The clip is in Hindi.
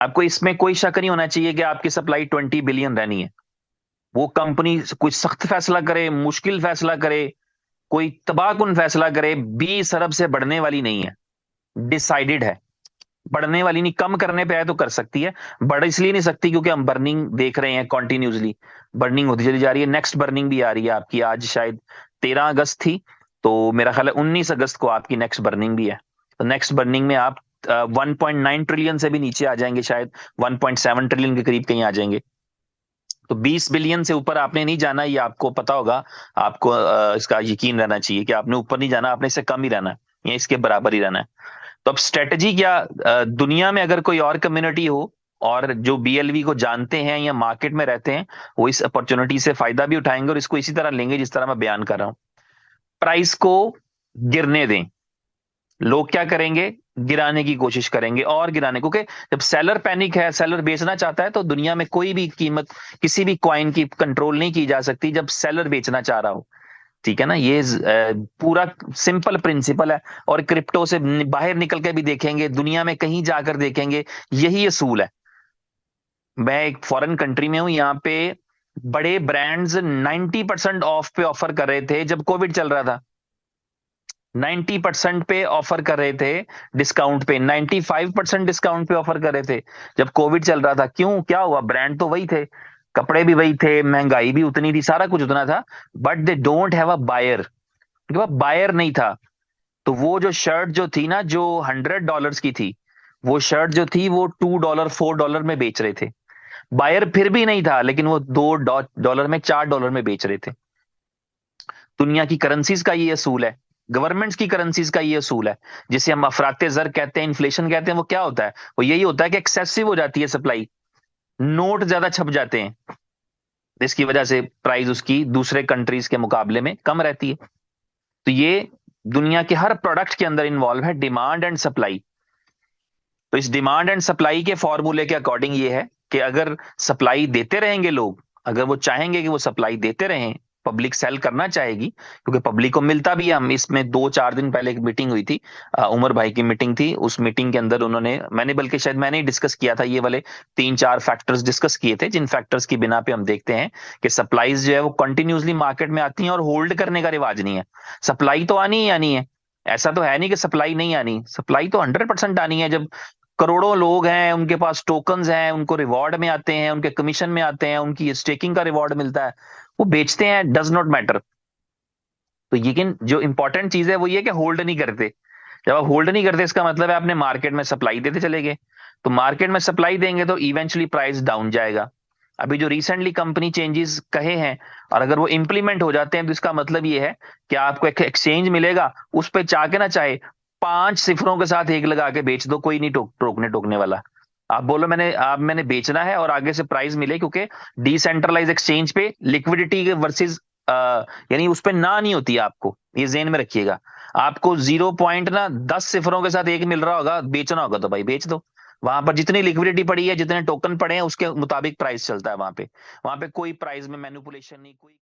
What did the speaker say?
आपको इसमें कोई शक नहीं होना चाहिए कि आपकी सप्लाई 20 बिलियन रहनी है। वो कंपनी कोई सख्त फैसला करे, मुश्किल फैसला करे, कोई तबाहकुन फैसला करे, 20 अरब से बढ़ने वाली नहीं है। डिसाइडेड है, बढ़ने वाली नहीं, कम करने पे है तो कर सकती है। बढ़ इसलिए नहीं सकती क्योंकि हम बर्निंग देख रहे हैं कॉन्टिन्यूसली, बर्निंग होती चली जा रही है। नेक्स्ट बर्निंग भी आ रही है आपकी, आज शायद 13 अगस्त थी, तो मेरा ख्याल है 19 अगस्त को आपकी नेक्स्ट बर्निंग भी है। तो नेक्स्ट बर्निंग में आप 1.9 ट्रिलियन से भी नीचे आ जाएंगे, शायद 1.7 ट्रिलियन के करीब कहीं आ जाएंगे। तो 20 बिलियन से ऊपर आपने नहीं जाना, ये आपको पता होगा। आपको इसका यकीन रहना चाहिए कि आपने ऊपर नहीं जाना, आपने इससे कम ही रहना है या इसके बराबर ही रहना है। तो अब स्ट्रेटजी क्या, दुनिया में अगर कोई और कम्युनिटी हो और जो बीएलवी को जानते हैं या मार्केट में रहते हैं, वो इस अपॉर्चुनिटी से फायदा भी उठाएंगे और इसको इसी तरह लेंगे जिस तरह मैं बयान कर रहा हूं। प्राइस को गिरने दें। लोग क्या करेंगे, गिराने की कोशिश करेंगे और गिराने, क्योंकि जब सेलर पैनिक है, सेलर बेचना चाहता है, तो दुनिया में कोई भी कीमत किसी भी कॉइन की कंट्रोल नहीं की जा सकती जब सेलर बेचना चाह रहा हो। ठीक है ना, ये पूरा सिंपल प्रिंसिपल है। और क्रिप्टो से बाहर निकल के भी देखेंगे, दुनिया में कहीं जाकर देखेंगे, यही असूल है। मैं एक फॉरेन कंट्री में हूं, यहाँ पे बड़े ब्रांड्स 90% ऑफ पे ऑफर कर रहे थे जब कोविड चल रहा था। 90% पे ऑफर कर रहे थे, डिस्काउंट पे 95% डिस्काउंट पे ऑफर कर रहे थे जब कोविड चल रहा था। क्यों, क्या हुआ, ब्रांड तो वही थे, कपड़े भी वही थे, महंगाई भी उतनी थी, सारा कुछ उतना था, but they don't have a buyer. उनके पास बायर नहीं था। तो वो जो शर्ट जो थी ना, जो $100 की थी, वो शर्ट जो थी वो $2 $4 में बेच रहे थे। बायर फिर भी नहीं था, लेकिन वो $2 में $4 में बेच रहे थे। दुनिया की करेंसीज का ये असूल है, गवर्नमेंट्स की करेंसीज का ये असूल है। जिसे हम अफराते जर कहते हैं, इन्फ्लेशन कहते हैं, वो क्या होता है, वो यही होता है कि एक्सेसिव हो जाती है सप्लाई, नोट ज्यादा छप जाते हैं, जिसकी वजह से प्राइस उसकी दूसरे कंट्रीज के मुकाबले में कम रहती है। तो ये दुनिया के हर प्रोडक्ट के अंदर इन्वॉल्व है, डिमांड एंड सप्लाई। तो इस डिमांड एंड सप्लाई के फॉर्मूले के अकॉर्डिंग ये है कि अगर सप्लाई देते रहेंगे लोग, अगर वो चाहेंगे कि वो सप्लाई देते रहें, पब्लिक सेल करना चाहेगी, क्योंकि पब्लिक को मिलता भी है। हम इसमें 2-4 दिन पहले एक मीटिंग हुई थी, उमर भाई की मीटिंग थी, उस मीटिंग के अंदर उन्होंने, मैंने बल्कि शायद मैंने ही डिस्कस किया था, ये वाले 3-4 फैक्टर्स डिस्कस किए थे, जिन फैक्टर्स की बिना पे हम देखते हैं कि सप्लाईज जो है वो कंटिन्यूसली मार्केट में आती हैं और होल्ड करने का रिवाज नहीं है। सप्लाई तो आनी ही आनी है, ऐसा तो है नहीं कि सप्लाई नहीं आनी, सप्लाई तो 100% आनी है। जब करोड़ों लोग हैं, उनके पास टोकन्स हैं, उनको रिवॉर्ड में आते हैं, उनके कमीशन में आते हैं, उनकी स्टेकिंग का रिवॉर्ड मिलता है, वो बेचते हैं, डज नॉट मैटर। तो लेकिन जो इंपॉर्टेंट चीज है वो ये कि होल्ड नहीं करते। जब आप होल्ड नहीं करते, इसका मतलब है आपने मार्केट में सप्लाई देते चले गए। तो मार्केट में सप्लाई देंगे तो इवेंचुअली प्राइस डाउन जाएगा। अभी जो रिसेंटली कंपनी चेंजेस कहे हैं, और अगर वो इंप्लीमेंट हो जाते हैं, तो इसका मतलब ये है कि आपको एक एक्सचेंज मिलेगा, उस पर चाह के ना चाहे 5 सिफरों के साथ एक लगा के बेच दो, कोई नहीं रोकने टोकने वाला। आप बोलो मैंने बेचना है और आगे से प्राइस मिले, क्योंकि डिसेंट्रलाइज एक्सचेंज पे लिक्विडिटी वर्सेस, यानी उस पर ना नहीं होती है आपको, ये जेन में रखिएगा। आपको 0.10 सिफरों के साथ एक मिल रहा होगा, बेचना होगा तो भाई बेच दो। वहां पर जितनी लिक्विडिटी पड़ी है, जितने टोकन पड़े हैं, उसके मुताबिक प्राइस चलता है वहां पे। वहां पे कोई प्राइस में मैनिपुलेशन नहीं, कोई